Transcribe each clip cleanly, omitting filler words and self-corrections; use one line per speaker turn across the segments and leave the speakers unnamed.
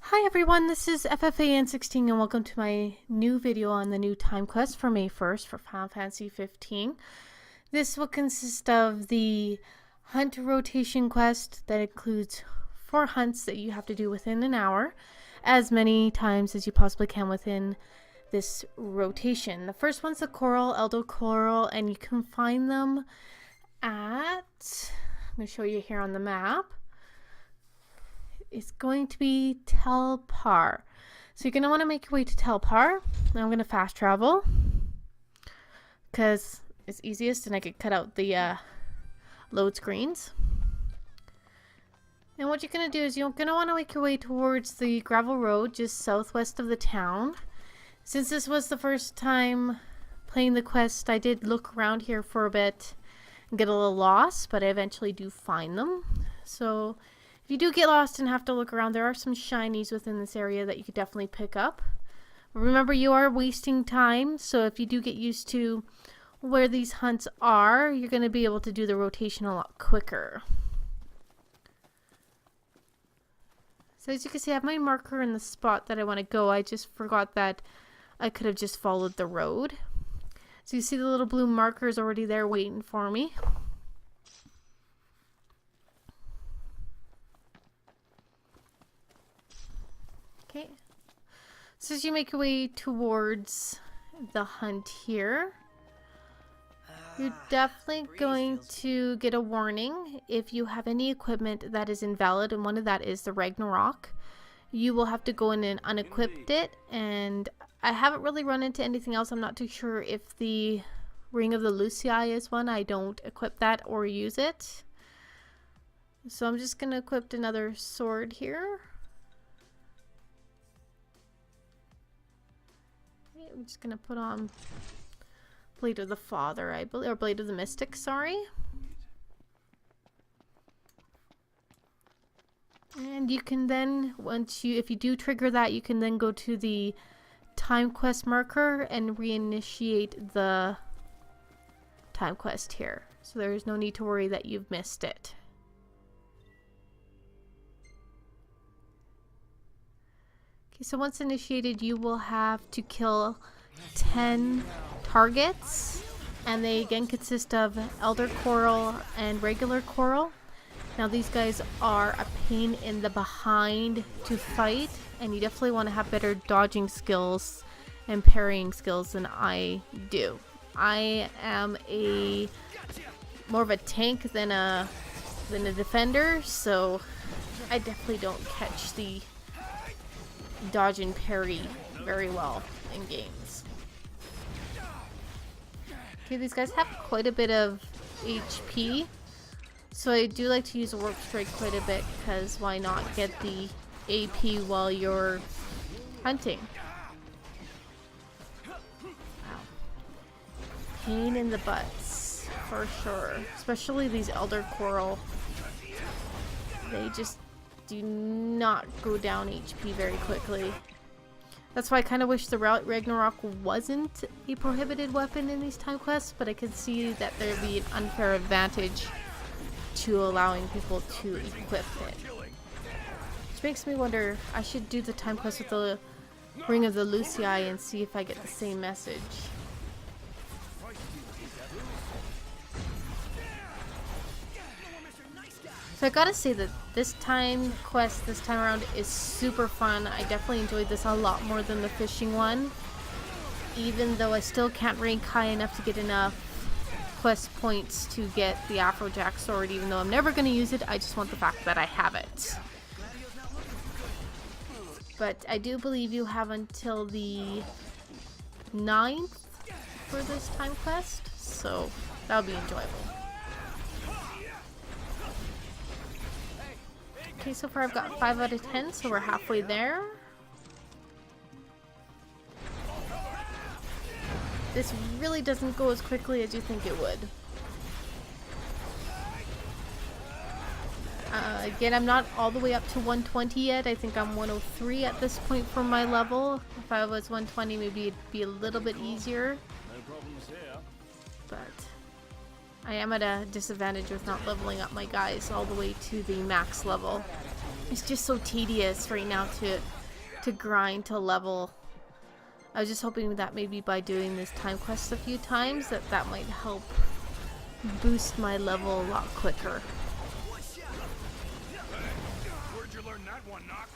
Hi everyone, this is FFAN16 and welcome to my new video on the new time quest for May 1st for Final Fantasy 15. This will consist of the hunt rotation quest that includes 4 hunts that you have to do within an hour, as many times as you possibly can within this rotation. The first one's the Coral, Elder Coral, and you can find them at, I'm going to show you here on the map. It's going to be Tel Par. So you're going to want to make your way to Tel Par. Now I'm going to fast travel because it's easiest and I could cut out the load screens. And what you're going to do is you're going to want to make your way towards the gravel road just southwest of the town. Since this was the first time playing the quest, I did look around here for a bit and get a little lost, but I eventually do find them. So if you do get lost and have to look around, there are some shinies within this area that you could definitely pick up. Remember, you are wasting time, so if you do get used to where these hunts are, you're going to be able to do the rotation a lot quicker. So as you can see, I have my marker in the spot that I want to go. I just forgot that I could have just followed the road. So you see the little blue marker is already there waiting for me. Okay, so as you make your way towards the hunt here, you're definitely going to get a warning if you have any equipment that is invalid, and one of that is the Ragnarok. You will have to go in and unequip it, and I haven't really run into anything else. I'm not too sure if the Ring of the Lucii is one. I don't equip that or use it. So I'm just going to equip another sword here. I'm just gonna put on Blade of the Father, I believe, or Blade of the Mystic, sorry. And you can then, if you do trigger that, you can then go to the time quest marker and reinitiate the time quest here. So there's no need to worry that you've missed it. Okay, so once initiated, you will have to kill 10 targets, and they again consist of Elder Coral and regular Coral. Now these guys are a pain in the behind to fight, and you definitely want to have better dodging skills and parrying skills than I do. I am more of a tank than a defender, so I definitely don't catch the dodge and parry very well in games. Okay, these guys have quite a bit of HP, so I do like to use a warp strike quite a bit, because why not get the AP while you're hunting? Wow. Pain in the butts, for sure. Especially these Elder Coral. They just do not go down HP very quickly. That's why I kind of wish the Ragnarok wasn't a prohibited weapon in these time quests, but I could see that there'd be an unfair advantage to allowing people to equip it. Which makes me wonder, I should do the time quest with the Ring of the Lucii and see if I get the same message. So I gotta say that this time quest this time around is super fun. I definitely enjoyed this a lot more than the fishing one, even though I still can't rank high enough to get enough quest points to get the Afrojack sword. Even though I'm never going to use it, I just want the fact that I have it. But I do believe you have until the 9th for this time quest, so that'll be enjoyable. Okay, so far I've got 5 out of 10, so we're halfway there. This really doesn't go as quickly as you think it would. Again, I'm not all the way up to 120 yet. I think I'm 103 at this point for my level. If I was 120, maybe it'd be a little bit easier.
No problems here.
But I am at a disadvantage with not leveling up my guys all the way to the max level. It's just so tedious right now to grind to level. I was just hoping that maybe by doing this time quest a few times that might help boost my level a lot quicker.
Where'd you learn that one, Noct?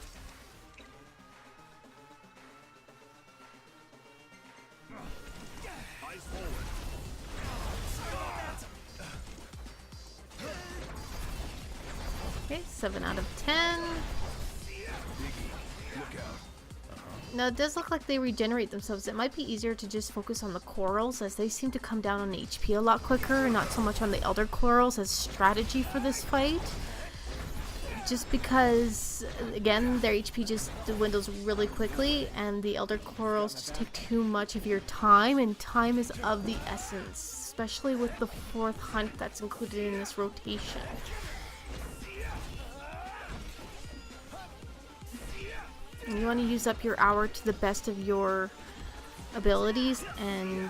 Eyes forward.
Okay, 7 out of 10. Now it does look like they regenerate themselves. It might be easier to just focus on the corals, as they seem to come down on HP a lot quicker, and not so much on the elder corals as strategy for this fight. Just because, again, their HP just dwindles really quickly, and the elder corals just take too much of your time, and time is of the essence, especially with the 4th hunt that's included in this rotation. And you want to use up your hour to the best of your abilities, and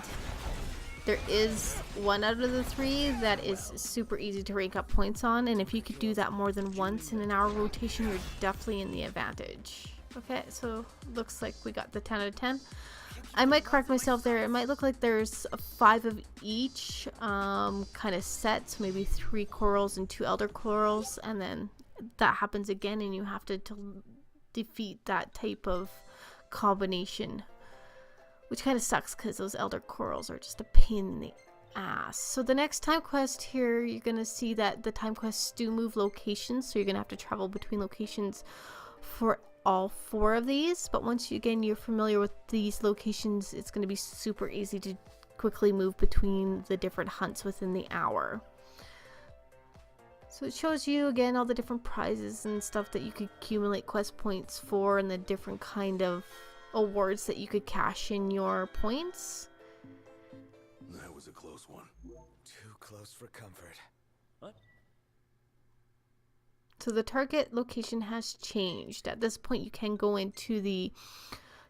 there is 1 out of the 3 that is super easy to rank up points on, and if you could do that more than once in an hour rotation, you're definitely in the advantage. Okay, so looks like we got the 10 out of 10. I might correct myself there. It might look like there's 5 of each kind of set, so maybe 3 corals and 2 elder corals, and then that happens again and you have to defeat that type of combination, which kind of sucks because those elder corals are just a pain in the ass. So the next time quest here, you're gonna see that the time quests do move locations, so you're gonna have to travel between locations for all 4 of these, but once you're familiar with these locations, it's gonna be super easy to quickly move between the different hunts within the hour. So it shows you again all the different prizes and stuff that you could accumulate quest points for, and the different kind of awards that you could cash in your points.
That was a close one.
Too close for comfort.
What?
So the target location has changed. At this point you can go into the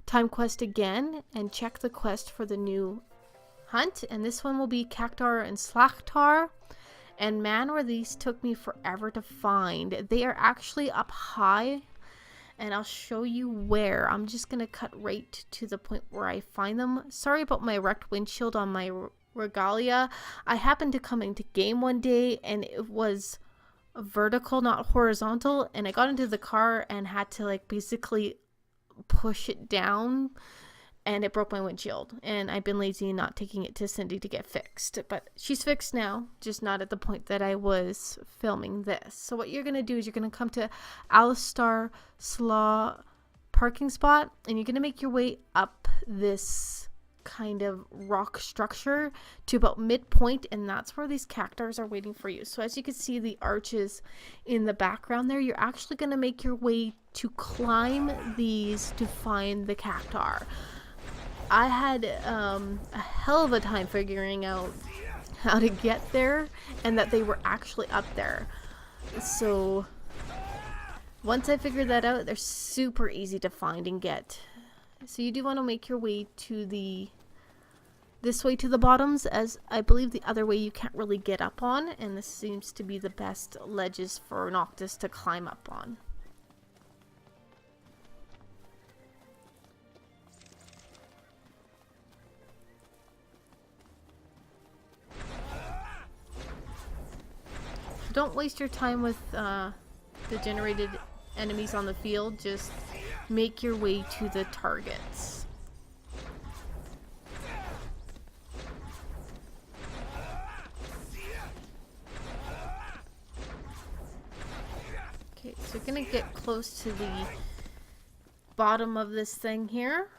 time quest again and check the quest for the new hunt, and this one will be Cactuar and Slachtar. And man, where these took me forever to find. They are actually up high, and I'll show you where. I'm just gonna cut right to the point where I find them. Sorry about my wrecked windshield on my Regalia. I happened to come into game one day and it was vertical, not horizontal, and I got into the car and had to like basically push it down, and it broke my windshield, and I've been lazy and not taking it to Cindy to get fixed, but she's fixed now, just not at the point that I was filming this. So what you're going to do is you're going to come to Alistar Slaw parking spot, and you're going to make your way up this kind of rock structure to about midpoint, and that's where these cactuars are waiting for you. So as you can see the arches in the background there, you're actually going to make your way to climb these to find the cactuar. I had a hell of a time figuring out how to get there, and that they were actually up there. So once I figured that out, they're super easy to find and get. So you do want to make your way to this way to the bottoms, as I believe the other way you can't really get up on, and this seems to be the best ledges for Noctis to climb up on. Don't waste your time with the generated enemies on the field, just make your way to the targets. Okay, so you're gonna get close to the bottom of this thing here.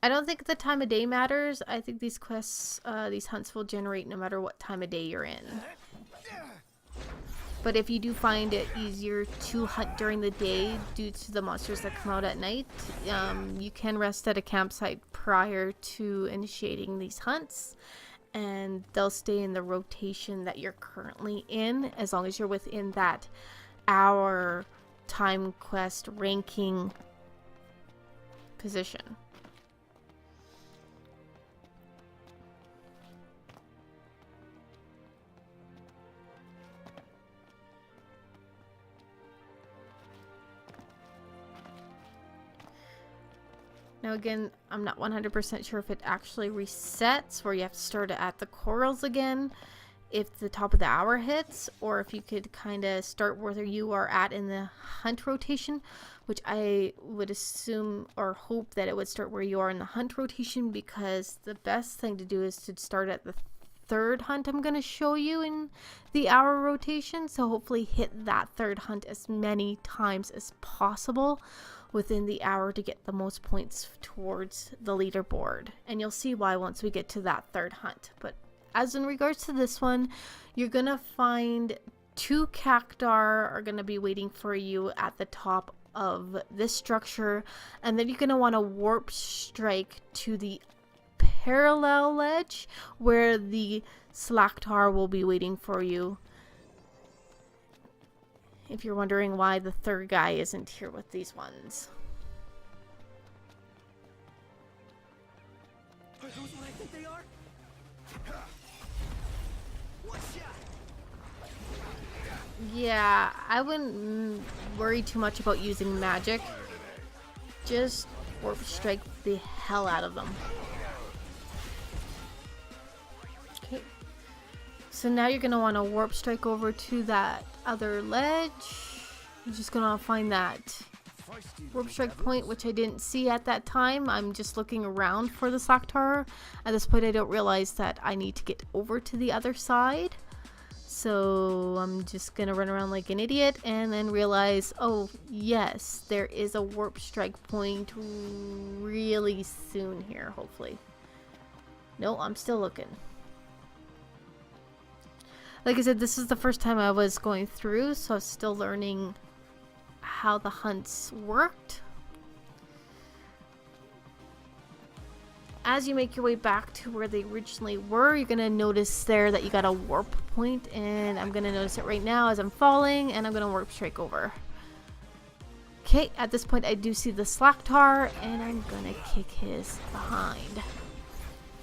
I don't think the time of day matters. I think these quests, these hunts will generate no matter what time of day you're in. But if you do find it easier to hunt during the day due to the monsters that come out at night, you can rest at a campsite prior to initiating these hunts, and they'll stay in the rotation that you're currently in as long as you're within that hour time quest ranking position. Now again, I'm not 100% sure if it actually resets where you have to start at the corals again if the top of the hour hits, or if you could kind of start where you are at in the hunt rotation, which I would assume or hope that it would start where you are in the hunt rotation, because the best thing to do is to start at the third hunt I'm going to show you in the hour rotation. So hopefully hit that third hunt as many times as possible within the hour to get the most points towards the leaderboard, and you'll see why once we get to that third hunt. But as in regards to this one, you're gonna find 2 cactuar are gonna be waiting for you at the top of this structure, and then you're gonna want to warp strike to the parallel ledge where the Slaktar will be waiting for you. If you're wondering why the third guy isn't here with these ones.
Are those what I think they are? One shot.
Yeah, I wouldn't worry too much about using magic. Just warp strike the hell out of them. Okay. So now you're going to want to warp strike over to that other ledge. You're just going to find that warp strike point, which I didn't see at that time. I'm just looking around for the Slaktar. At this point, I don't realize that I need to get over to the other side. So I'm just going to run around like an idiot and then realize, oh yes, there is a warp strike point really soon here, hopefully. No, I'm still looking. Like I said, this is the first time I was going through, so I was still learning how the hunts worked. As you make your way back to where they originally were, you're going to notice there that you got a warp point, and I'm going to notice it right now as I'm falling, and I'm going to warp strike over. Okay, at this point I do see the Slaktar, and I'm going to kick his behind.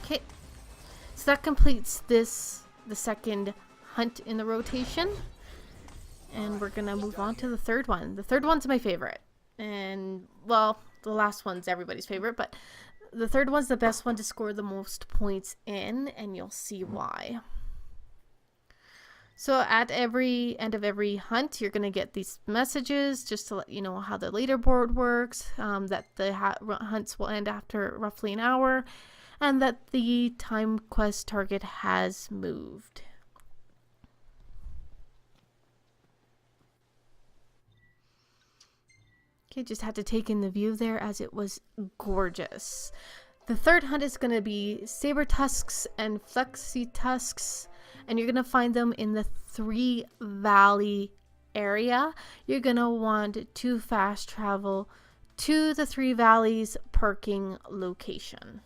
Okay, so that completes the second hunt in the rotation, and we're gonna move on to the third one. The third one's my favorite, and well, the last one's everybody's favorite, but the third one's the best one to score the most points in, and you'll see why. So at every end of every hunt, you're gonna get these messages just to let you know how the leaderboard works, that the hunts will end after roughly an hour, and that the time quest target has moved. Okay, just had to take in the view there as it was gorgeous. The third hunt is going to be saber tusks and flexi tusks, and you're going to find them in the Three Valley area. You're going to want to fast travel to the Three Valleys parking location.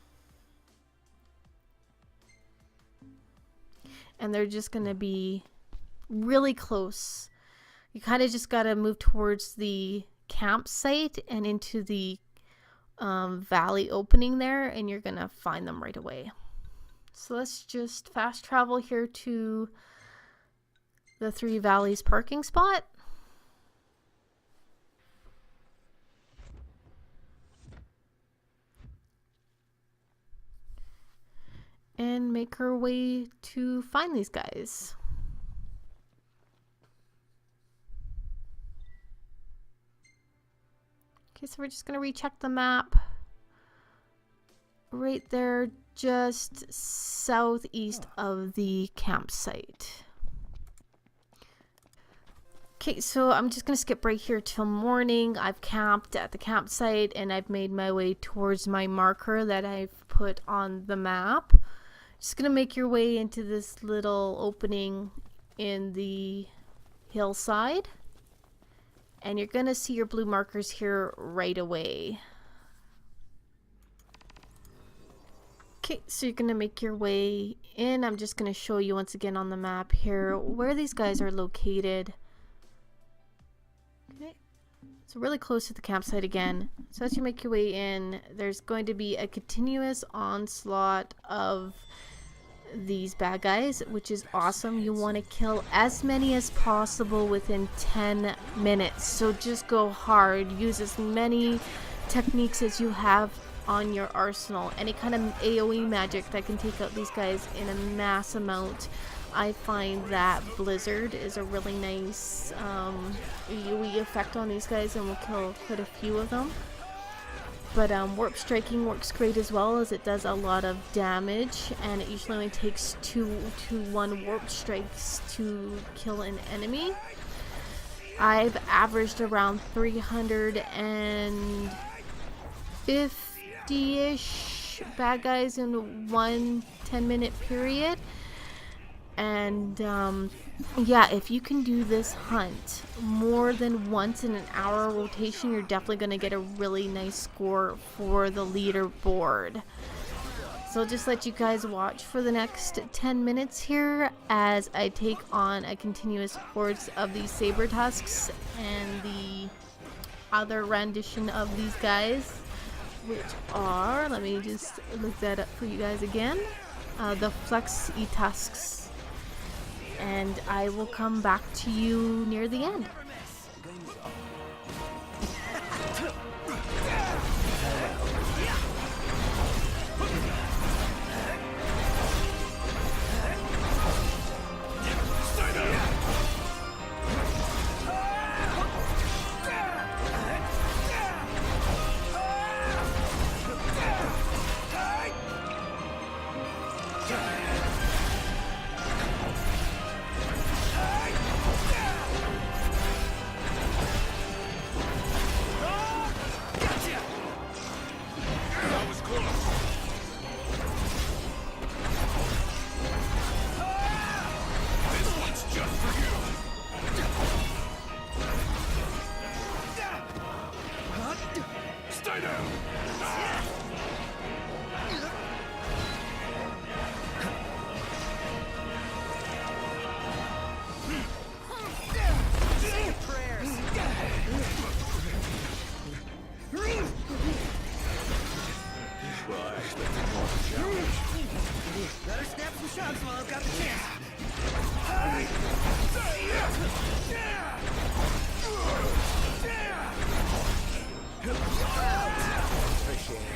And they're just going to be really close. You kind of just got to move towards the campsite and into the valley opening there, and you're gonna find them right away. So let's just fast travel here to the Three Valleys parking spot. And make our way to find these guys. Okay, so we're just going to recheck the map. Right there, just southeast of the campsite. Okay, so I'm just going to skip right here till morning. I've camped at the campsite and I've made my way towards my marker that I've put on the map. Just going to make your way into this little opening in the hillside. And you're going to see your blue markers here right away. Okay, so you're going to make your way in. I'm just going to show you once again on the map here where these guys are located. Okay, so really close to the campsite again. So as you make your way in, there's going to be a continuous onslaught of these bad guys, which is awesome. You want to kill as many as possible within 10 minutes. So just go hard. Use as many techniques as you have on your arsenal. Any kind of AoE magic that can take out these guys in a mass amount. I find that Blizzard is a really nice AoE effect on these guys, and will kill quite a few of them. But Warp Striking works great as well, as it does a lot of damage, and it usually only takes 2 to 1 Warp Strikes to kill an enemy. I've averaged around 350-ish bad guys in one 10-minute period. And yeah, if you can do this hunt more than once in an hour rotation, you're definitely going to get a really nice score for the leaderboard. So I'll just let you guys watch for the next 10 minutes here as I take on a continuous hordes of these saber tusks and the other rendition of these guys, which are, let me just look that up for you guys again, the Flexi-Tusks. And I will come back to you near the end.
That was close. This one's just for you. Stay down.
Prayers.
Well, I expected more of a challenge.
Better snap some shots while I've got the chance.
Appreciate it.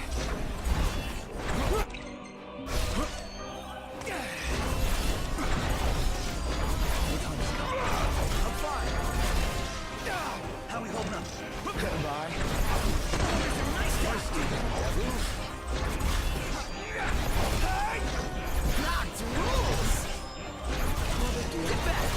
I'm fine. How we holding up?
Getting by.
Locked rules. Get back.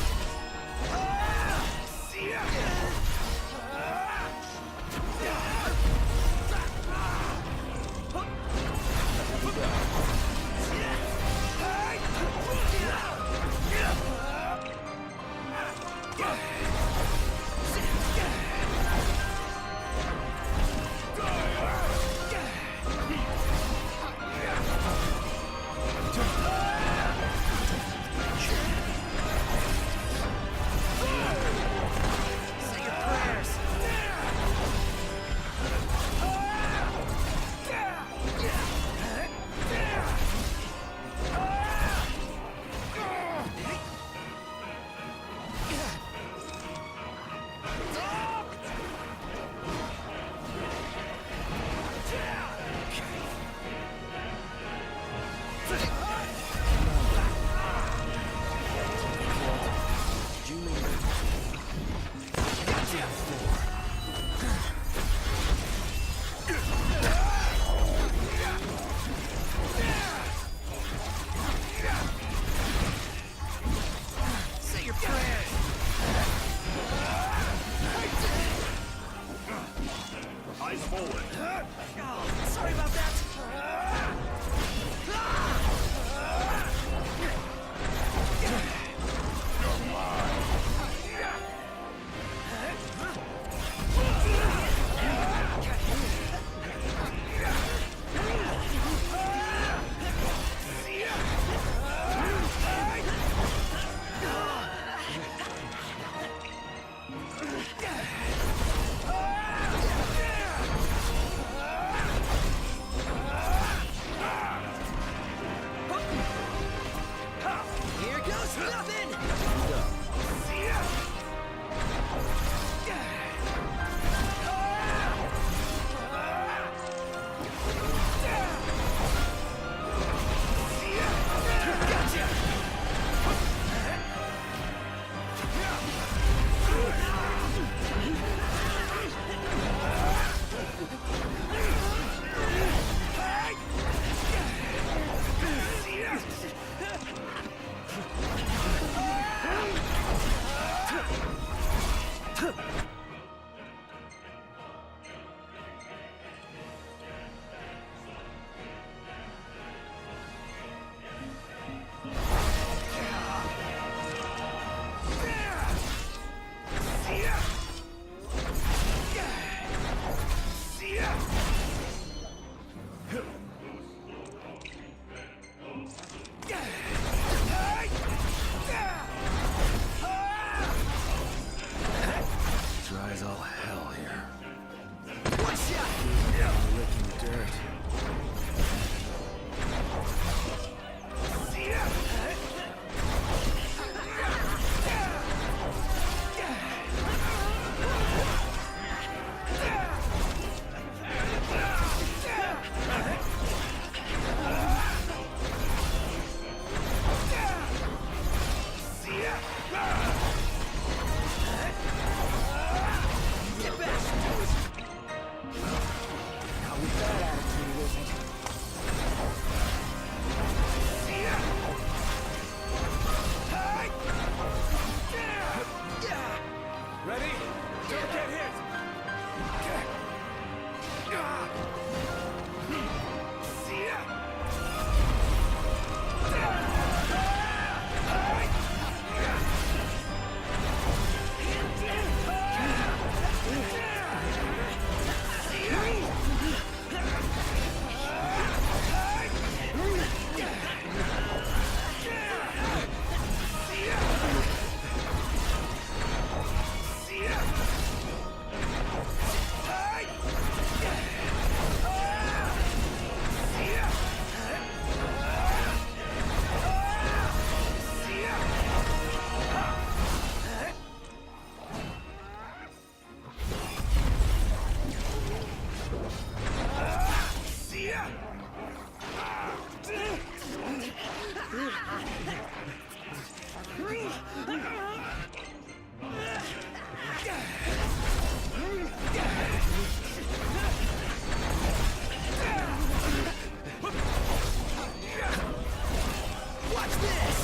Watch this!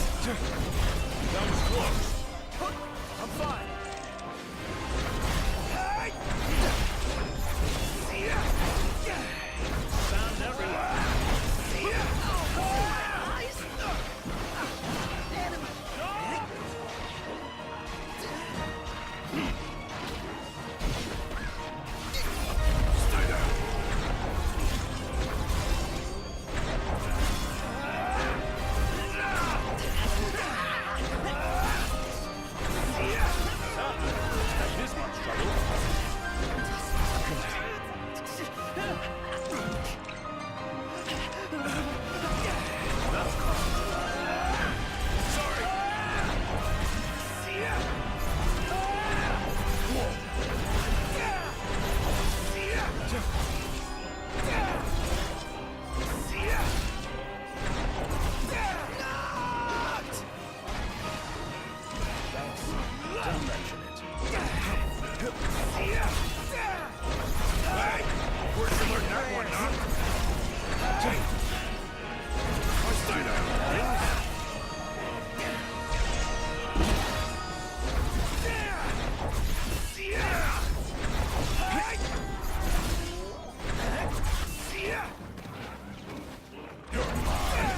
That was close.
I'm fine.
Sound everywhere. This much trouble. Sorry. Don't mention it. Hey! Worse to learn that one, huh? Stay down. You're mine.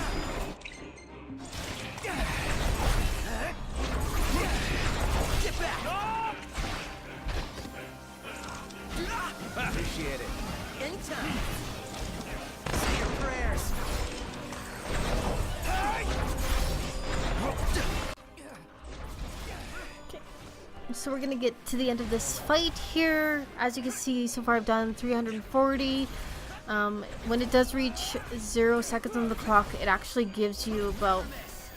Get back! Appreciate it. Anytime. Say your prayers.
So we're gonna get to the end of this fight here. As you can see, so far I've done 340. When it does reach 0 seconds on the clock, it actually gives you about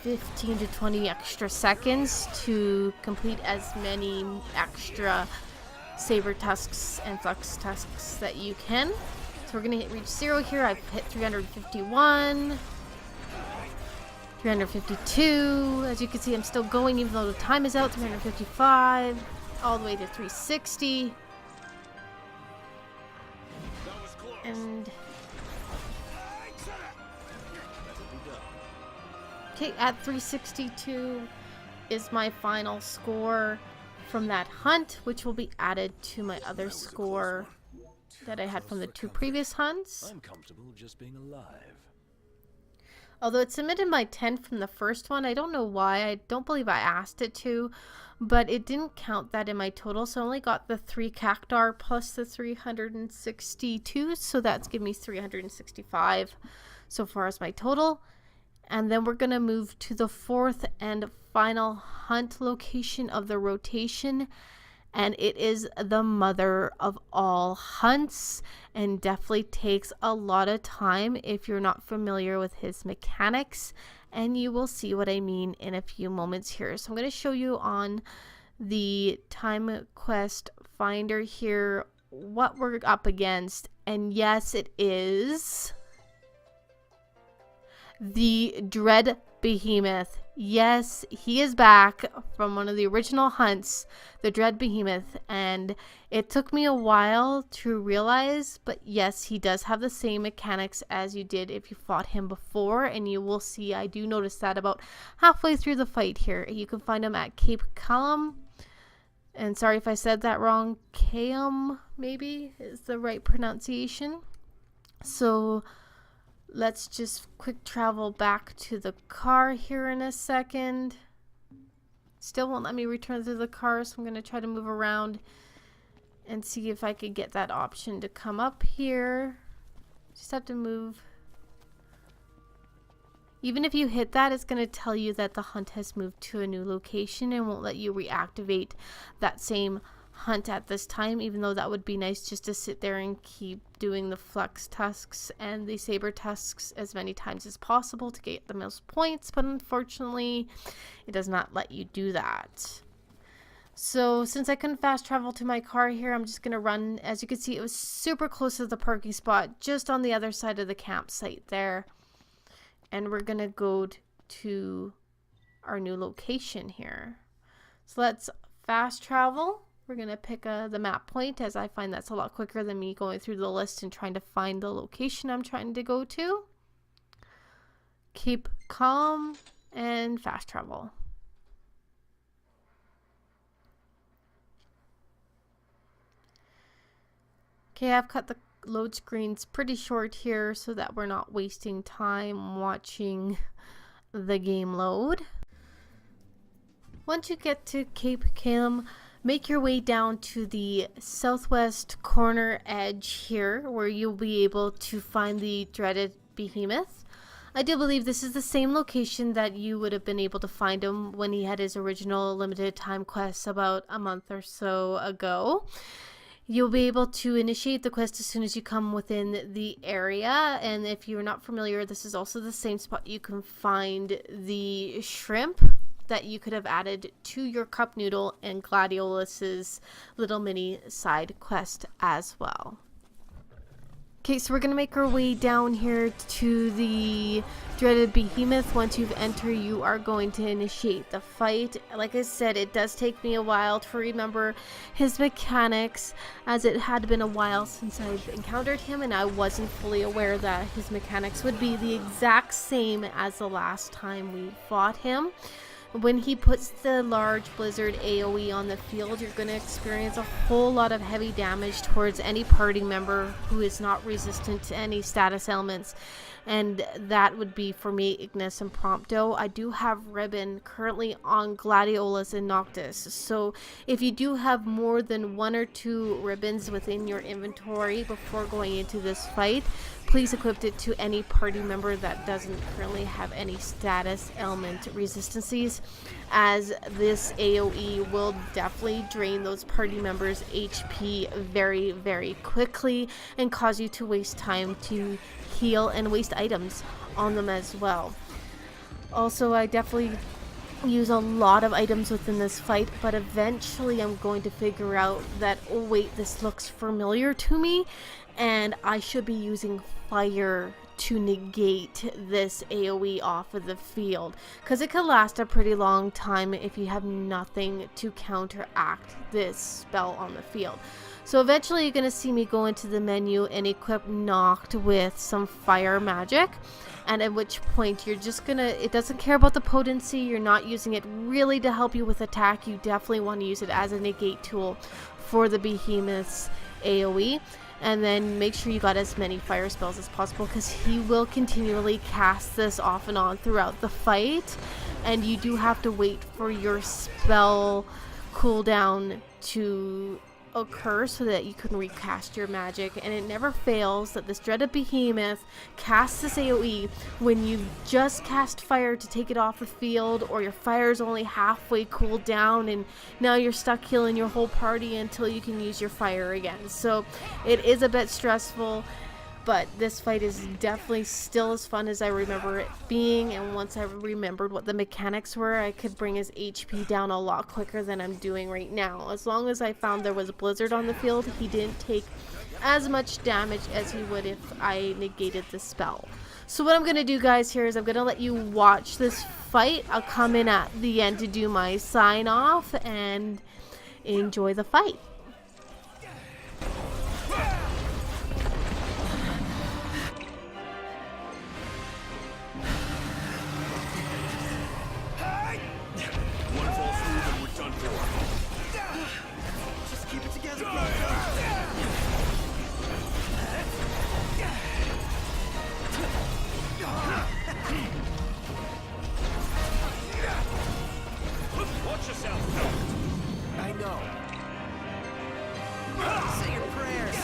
15 to 20 extra seconds to complete as many extra saber tusks and flux tusks that you can. So we're gonna reach 0 here. I've hit 351. 352. As you can see, I'm still going even though the time is out. 355. All the way to 360.
That was close.
And okay, at 362 is my final score from that hunt, which will be added to my other score that I had from the 2 previous hunts.
I'm comfortable just being alive.
Although it submitted my 10 from the first one, I don't know why. I don't believe I asked it to, but it didn't count that in my total, so I only got the 3 cactuar plus the 362, so that's given me 365 so far as my total. And then we're going to move to the 4th and final hunt location of the rotation, and it is the mother of all hunts, and definitely takes a lot of time if you're not familiar with his mechanics, and you will see what I mean in a few moments here. So I'm going to show you on the Time Quest Finder here what we're up against, and yes, it is the Dread Behemoth. Yes, he is back from one of the original hunts, the Dread Behemoth, and it took me a while to realize, but yes, he does have the same mechanics as you did if you fought him before, and you will see I do notice that about halfway through the fight here. You can find him at Cape Callum, and sorry if I said that wrong, Callum maybe is the right pronunciation. So let's just quick travel back to the car here in a second. Still won't let me return to the car, so I'm going to try to move around and see if I could get that option to come up here. Just have to move. Even if you hit that, it's going to tell you that the hunt has moved to a new location and won't let you reactivate that same hunt at this time, even though that would be nice just to sit there and keep doing the flux tusks and the saber tusks as many times as possible to get the most points, but unfortunately it does not let you do that. So since I couldn't fast travel to my car here, I'm just gonna run. As you can see, it was super close to the parking spot, just on the other side of the campsite there, and we're gonna go to our new location here. So let's fast travel. We're going to pick the map point, as I find that's a lot quicker than me going through the list and trying to find the location I'm trying to go to. Keep calm and fast travel. Okay, I've cut the load screens pretty short here so that we're not wasting time watching the game load. Once you get to Cape Calum, make your way down to the southwest corner edge here, where you'll be able to find the dreaded behemoth. I do believe this is the same location that you would have been able to find him when he had his original limited time quest about a month or so ago. You'll be able to initiate the quest as soon as you come within the area, and if you're not familiar, this is also the same spot you can find the shrimp that you could have added to your cup noodle and Gladiolus's little mini side quest as well. Okay, so we're going to make our way down here to the dreaded behemoth. Once you've entered, you are going to initiate the fight. Like I said, it does take me a while to remember his mechanics, as it had been a while since I've encountered him, and I wasn't fully aware that his mechanics would be the exact same as the last time we fought him. When he puts the large blizzard AoE on the field, you're going to experience a whole lot of heavy damage towards any party member who is not resistant to any status ailments, and that would be for me, Ignis and Prompto. I do have Ribbon currently on Gladiolus and Noctis, so if you do have more than 1 or 2 ribbons within your inventory before going into this fight, please equip it to any party member that doesn't currently have any status ailment resistancies, as this AoE will definitely drain those party members' HP very, very quickly and cause you to waste time to heal and waste items on them as well. Also, I definitely use a lot of items within this fight, but eventually I'm going to figure out that, oh wait, this looks familiar to me, and I should be using fire to negate this AoE off of the field, because it could last a pretty long time if you have nothing to counteract this spell on the field. So eventually you're going to see me go into the menu and equip Noct with some fire magic, and at which point you're just gonna, it doesn't care about the potency, you're not using it really to help you with attack, you definitely want to use it as a negate tool for the behemoth's AoE. And then make sure you got as many fire spells as possible, because he will continually cast this off and on throughout the fight, and you do have to wait for your spell cooldown to occur so that you can recast your magic. And it never fails that this dreaded behemoth casts this AoE when you just cast fire to take it off the field, or your fire is only halfway cooled down and now you're stuck healing your whole party until you can use your fire again. So it is a bit stressful, but this fight is definitely still as fun as I remember it being, and once I remembered what the mechanics were, I could bring his HP down a lot quicker than I'm doing right now. As long as I found there was a blizzard on the field, he didn't take as much damage as he would if I negated the spell. So what I'm going to do, guys, here is I'm going to let you watch this fight. I'll come in at the end to do my sign off and enjoy the fight.
One fall through and we're done for.
Just keep it together.
Watch yourself.
I know. Say your prayers.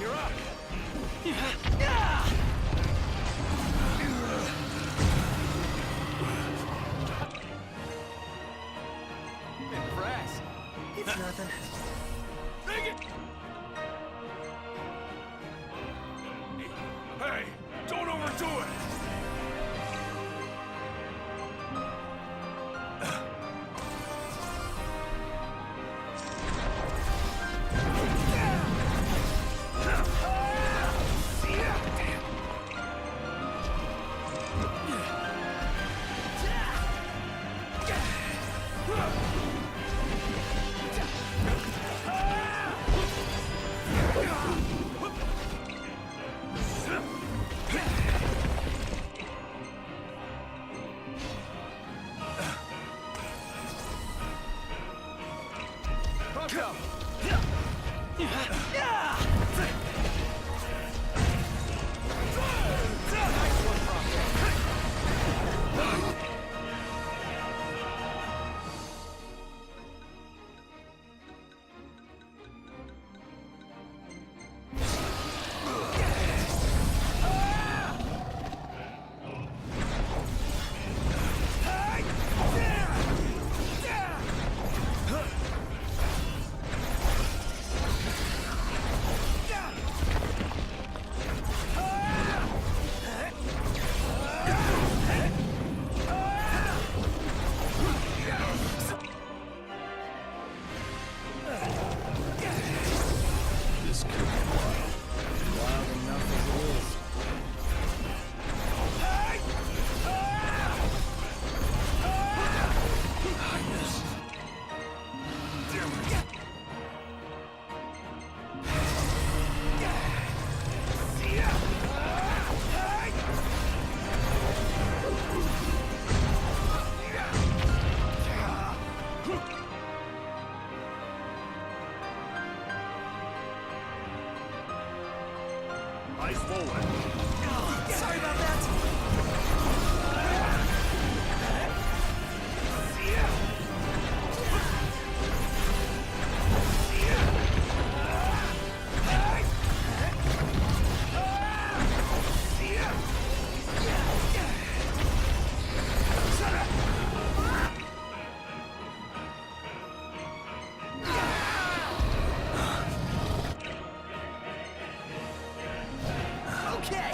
You're up. Impressed.
It's nothing.
Take it. Hey, don't overdo it.
This could be wild.
Wild enough as it is.
Highness.
Eyes forward.
Sorry about that. Okay.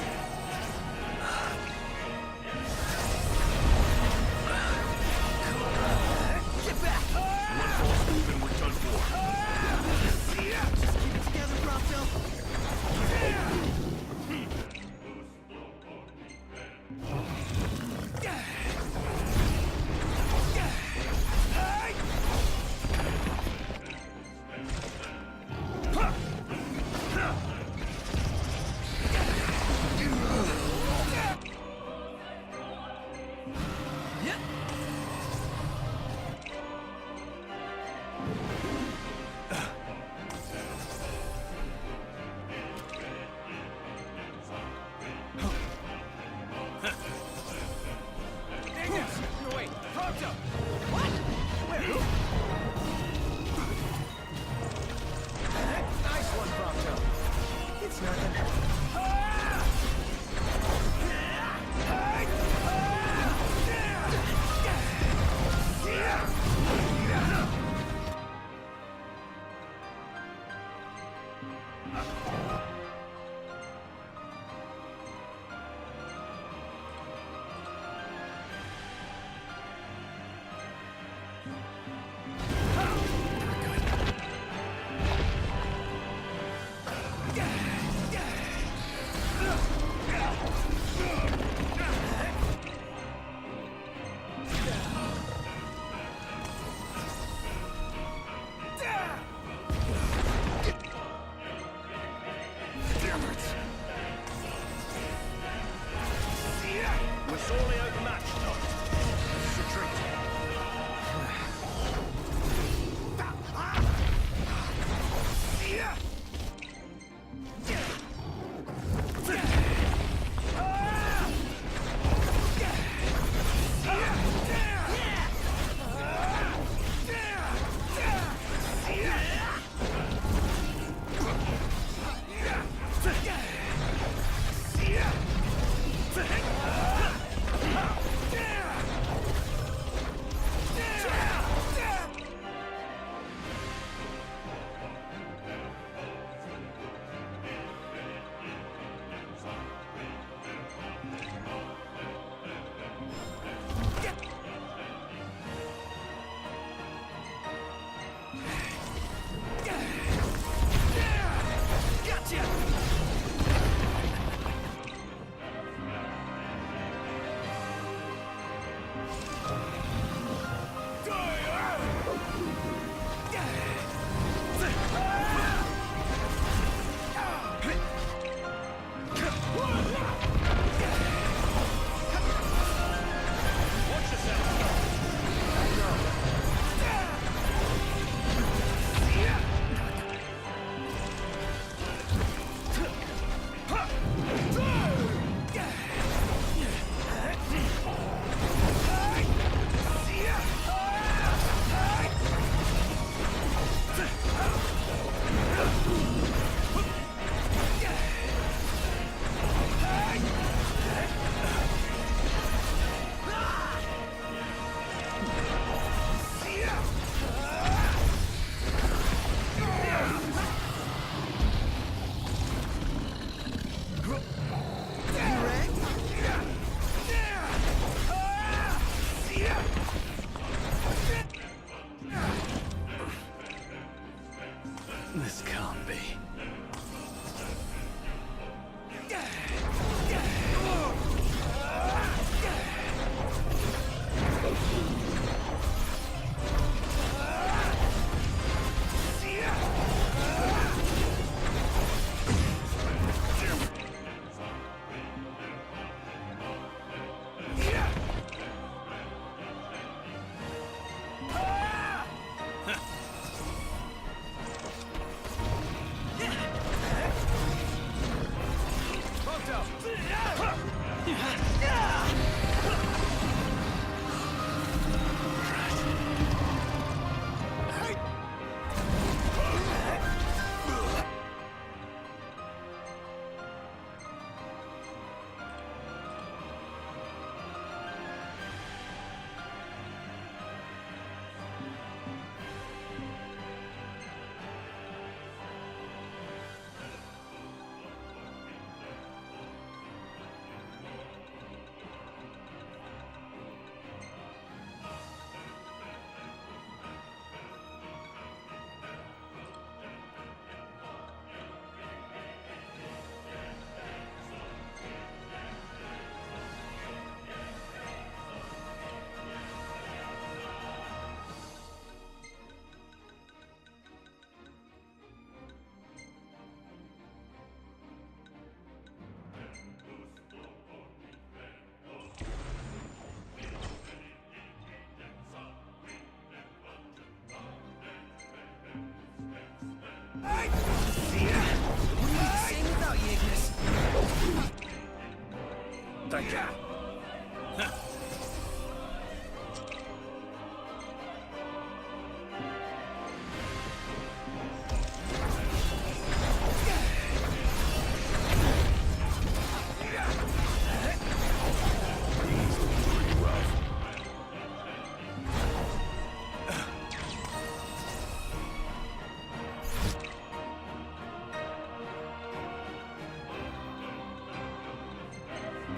Thank you.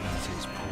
That's his paw.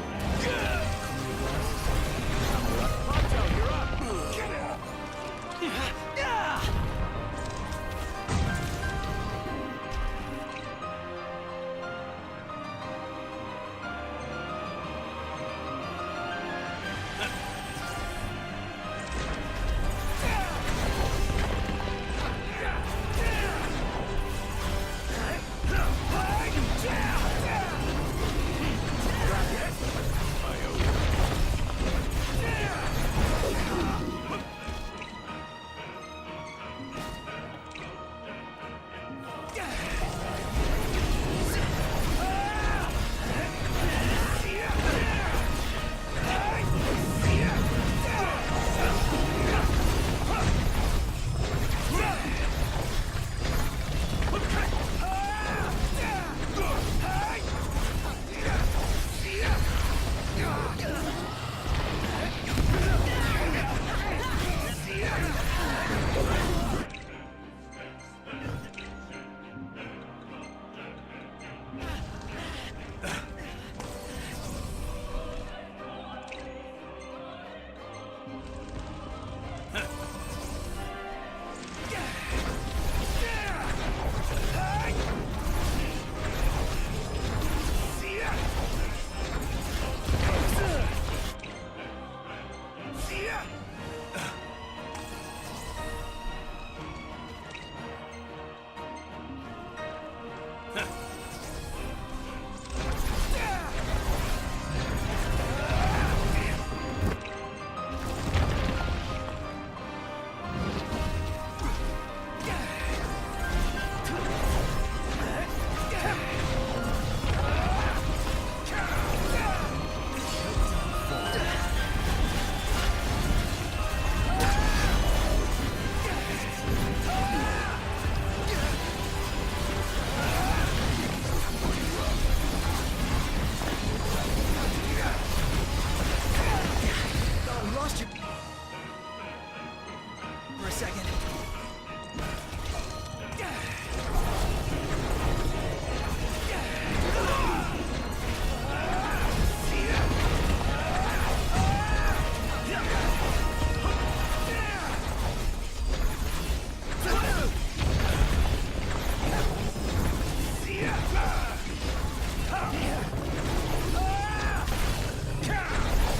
For a second.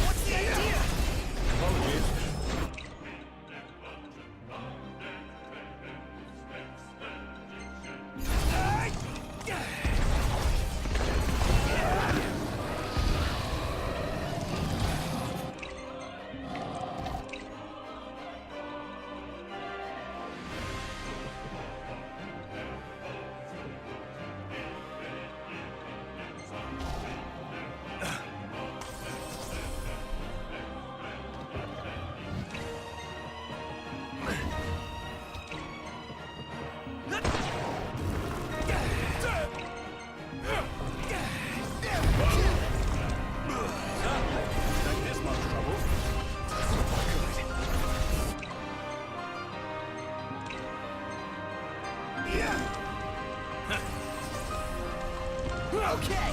What's the idea?
Apologies. Take this much trouble.
Okay.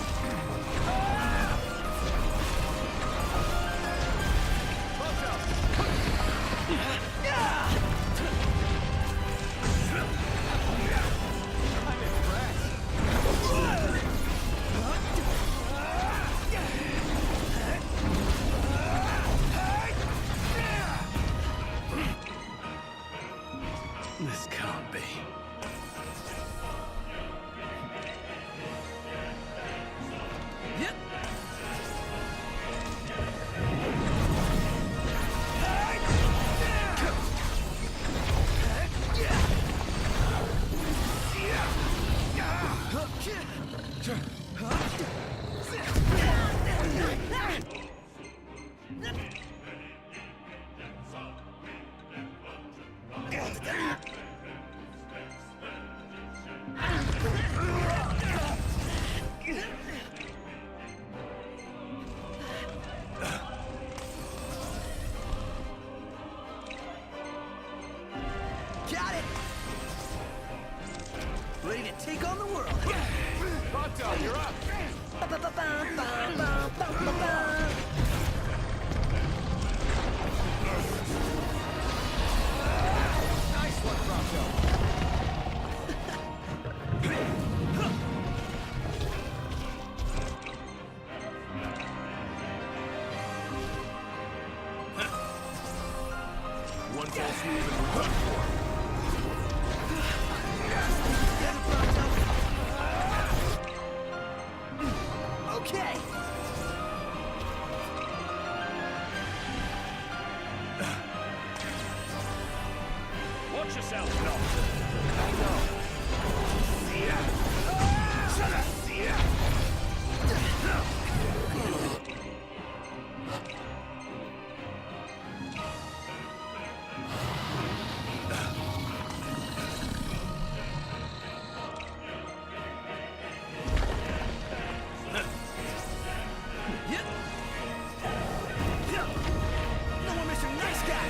This can't be.
Yep.
Prompto, you're up. Nice one, Prompto. One false move and we're done for.
Okay.
Watch yourself, Doctor. I know.
Yep. No more Mr. Nice Guy.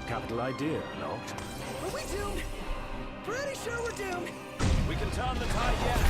Capital idea, Noct.
Are we doomed? Pretty sure we're doomed.
We can turn the tide yet.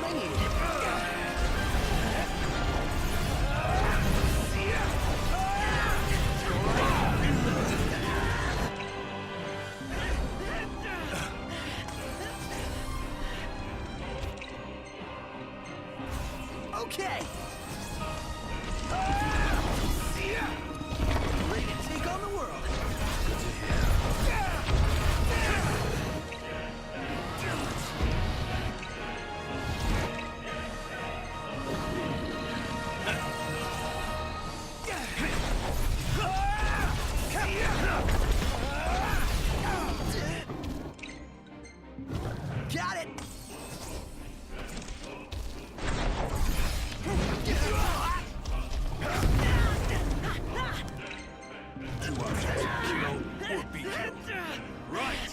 I needed. Okay. Ready to take on the world. Got it.
Two options: kill or be killed. Right.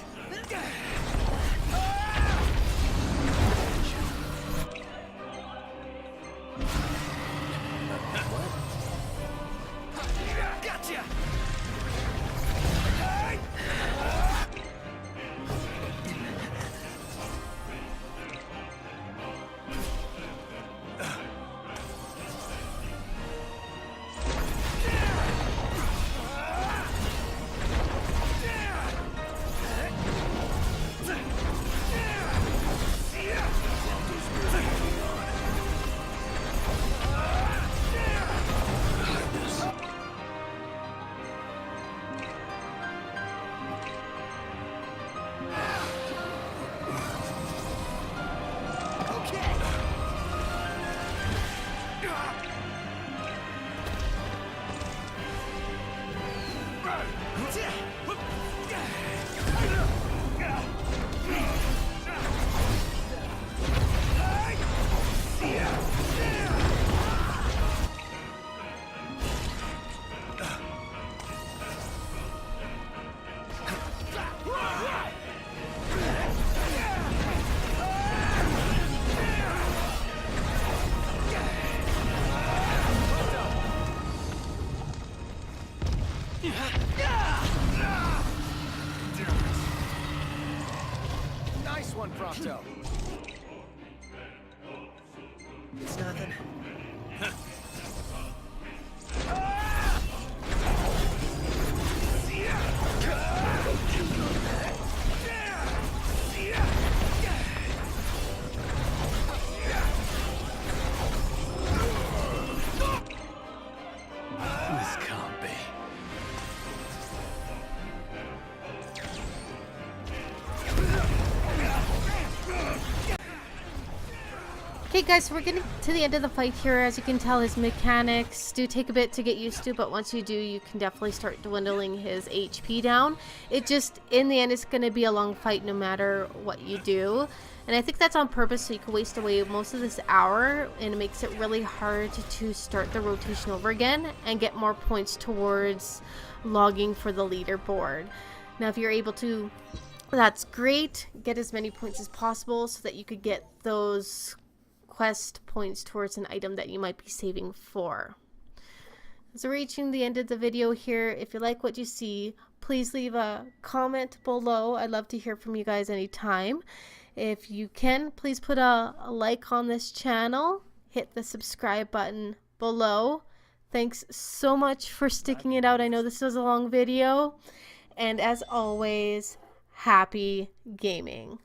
Gotcha. Nice one, Prompto. It's nothing.
This can't be.
Okay guys, so we're getting to the end of the fight here. As you can tell, his mechanics do take a bit to get used to, but once you do, you can definitely start dwindling his HP down. It just, in the end, it's going to be a long fight no matter what you do. And I think that's on purpose, so you can waste away most of this hour, and it makes it really hard to start the rotation over again and get more points towards logging for the leaderboard. Now, if you're able to, that's great. Get as many points as possible so that you could get those quest points towards an item that you might be saving for. So reaching the end of the video here, if you like what you see, please leave a comment below. I'd love to hear from you guys anytime. If you can, please put a like on this channel, hit the subscribe button below. Thanks so much for sticking it out. I know this was a long video, and as always, happy gaming.